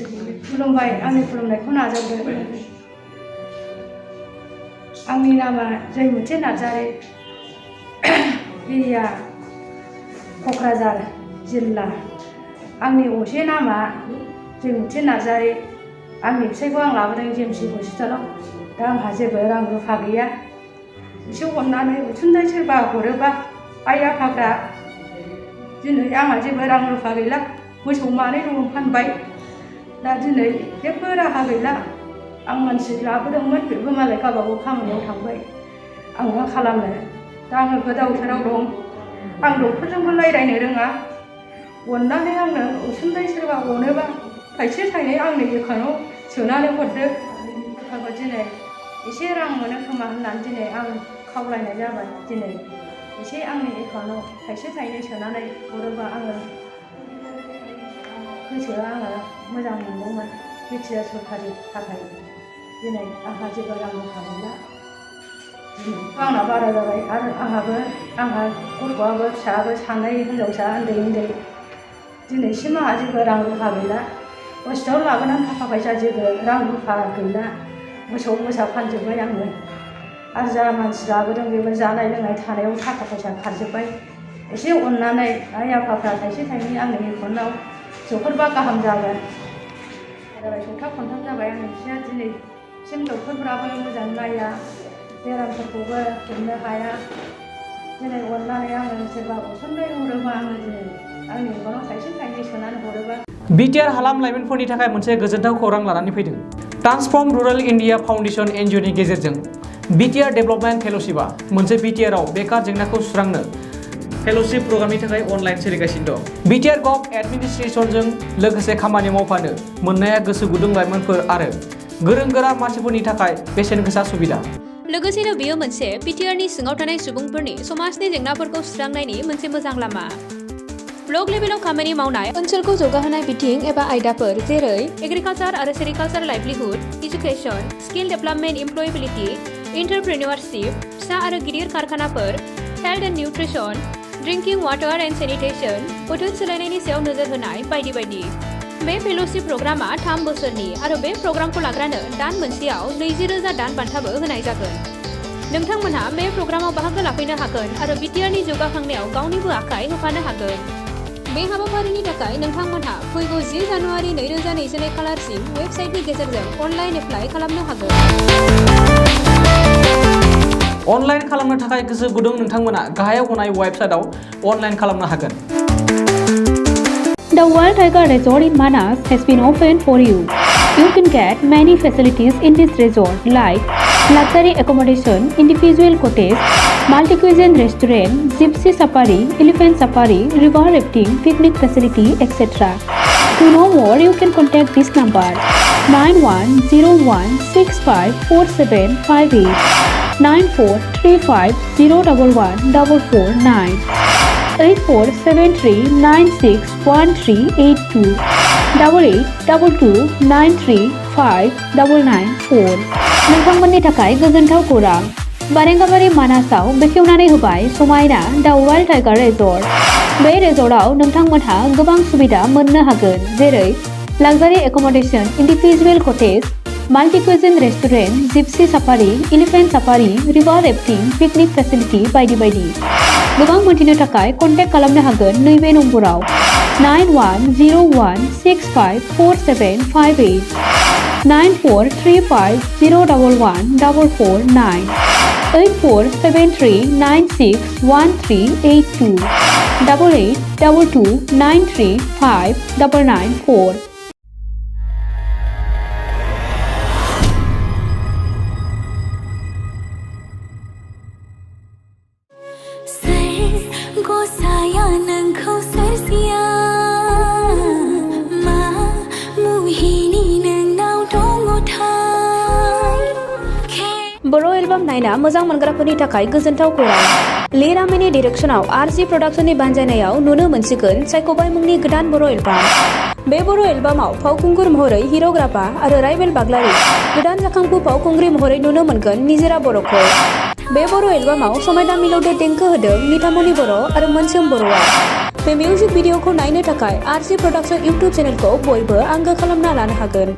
खुलुमबाय आंनि खुलुमनायखौ नाजावदो। आंनि नामा जयमत नार्जारी, एरिया क'क्राझार जिल्ला। आंनि असे नामा जयमत नार्जारी। आंनि फिसाइखौ आं लाबोदों जेएमसि हस्पिटालाव। दा आंहा जेबो रां रुफा गैया। एसे अननानै अनसुंथाइ सोरबा हरोबा आइ आफाफ्रा। दिनै आंहा जेबो रां रुफा गैला। मोसौ मानै दं फानबाय। दा दिनै जेबो राहा गैला। आं मानसि लाबोदोंमोन, बेबो मालाय गावबागाव खामानियाव थांबाय। आं मा खालामनो? दा आङो गोदाव सोराव दं। आं डक्टरजोंबो रायज्लायनो रोङा। अननानै आंनो अनसुंथाइ सोरबा अनोबा थाइसे थाइनै आंनि एकाउन्टआव सोनानै हरदो। दिनै एसे रां मोनो खोमा होननानै दिनै आं खावलायनाय जाबाय। दिनै एसे आंनि एकाउन्टआव थाइसे थाइनै सोनानै हरोबा आङो गोसोआ आङो मोजां मोनदोंमोन। बिटिआर सरखारनि थाखाय दिनै आंहा जेबो रां रुफा गैला। आंना बारा जाबाय आरो आंहा गथ'आबो फिसायाबो सानै हिनजावसा उन्दै उन्दै। दिनैसिम आंहा जेबो रां रुफा गैला। हस्पिटालाव लाबोनानै थाखा फैसा जेबो रां रुफा गैला। मोसौ मोसा फानजोब्बाय आङो। आरो जा मानसि लाबोदों बेबो जानाय लोंनाय थानायाव थाखा फैसा खारजोब्बाय। एसे अननानै आइ आफाफ्रा थाइसे थाइनै आंनि एकाउन्टआव सोहरबा गाहाम जागोन। सप्ता खनथाम जाबाय आंनि फिसाया दिनैसिम डक्टरफ्राबो मोजां नाया, बेरामफोरखौबो हमनो हाया। दिनै अननानै आङो सोरबा अनसुंथाइ हरोबा आङो दिनै आंनि एकाउन्टआव थाइसे थाइनै सोनानै हरोबा। बिटिआर हालाम लाइमोनफोरनि थाखाय मोनसे गोजोनथाव खौरां लानानै फैदों। ट्रान्सफर्म रुरेल इन्डिया फाउन्डेसन एनजिअनि गेजेरजों बिटिआर डेभेलपमेन्ट फेल'शिपआ मोनसे बिटिआरआव बेकार जेंनाखौ सुस्रांनो फेल'शिप प्रग्रामनि थाखाय अनलाइन सोलिगासिनो दं। बिटिआर गभ एडमिनिस्ट्रेसनजों लोगोसे खामानि मावफानो मोननाया गोसो गुदुं लाइमोनफोर आरो गोरों गोरा मानसिफोरनि थाखाय बेसेन गोसा सुबिदा। लोगोसेनो बेयो मोनसे बिटिआरनि सिङाव थानाय सुबुंफोरनि समाजनि जेंनाफोरखौ सुस्रांनायनि मोनसे मोजां लामा। ब्लक लेभेलाव खामानि मावनाय, ओनसोलखौ जौगाहोनाय बिथिं एबा आयदाफोर जेरै एग्रिकालचार आरो sericulture livelihood, education, skill development, employability, entrepreneurship, फिसा आरो गिदिर कारखानाफोर, health and nutrition, drinking water and sanitation, बोथोर सोलायनायनि सायाव नोजोर होनाय बायदि बायदि। बे फेल'शिप प्रग्रामा 3 बोसोरनि आरो बे प्रग्रामखौ लाग्रानो दान मोनसेयाव 20,000 दान बान्थाबो होनाय जागोन। नोंथांमोनहा बे प्रग्रामाव बाहागो लाफैनो हागोन आरो बिटिआरनि जौगाखांनायाव गावनिबो आखाइ होफानो हागोन। बे हाबाफारिनि थाखाय नोंथांमोनहा फैगौ 10 जानुवारि 2022 खालारसिम वेबसाइटनि गेजेरजों अनलाइन एप्लाइ खालामनो हागोन। अनलाइन खालामनो थाखाय गोसो गुदुं नोंथांमोना गाहायाव होनाय वेबसाइटआव अनलाइन खालामनो हागोन। The Wild Tiger Resort in Manas has been opened for you. You can get many facilities in this resort like luxury accommodation, individual cottage, multi-cuisine restaurant, gypsy safari, elephant safari, river rafting, picnic facility, etc. To know more, you can contact this number 9101654758 9435011449 8473961382 8822935994। नोंथांमोननि थाखाय गोजोनथाव खौरां। बारेंगाबारि मानासाव बेखेवनानै होबाय समायना द wild tiger resort. बे रेजर्टआव नोंथांमोनहा गोबां सुबिदा मोननो हागोन जेरै luxury accommodation, individual cottage, multi cuisine restaurant, gypsy safari, elephant safari, river rafting, picnic facility बायदि बायदि। गोबां मोनथिनो थाखाय कन्टेक्ट खालामनो हागोन नैबे नम्बराव 9101654758 9435011449 8473961382 8822935994। बर' एलबाम नायना मोजां मोनग्राफोरनि थाखाय गोजोनथाव खौरां। लिरामिनि डिरेक्शनाव आरजि प्रडाक्शननि बानजायनायाव नुनो मोनसिगोन सायख'बाय मुंनि गोदान बर' एलबाम। बे बर' एलबामाव फावखुंगुर महरै हिर'ग्राफा आरो राइबेल बाग्लारि, गोदान जाखांफु फावखुंग्रि महरै नुनो मोनगोन निजोरा बर'खौ। बे बर' एलबामाव समायना मिलौदो देंखो होदों निथामनि बर' आरो मोनसोम बर'आ। बे मिउजिक भिडिअखौ नायनो थाखाय आरजे प्रडाक्शन इउटुब चेनेलखौ बयबो आंगो खालामना लानो हागोन।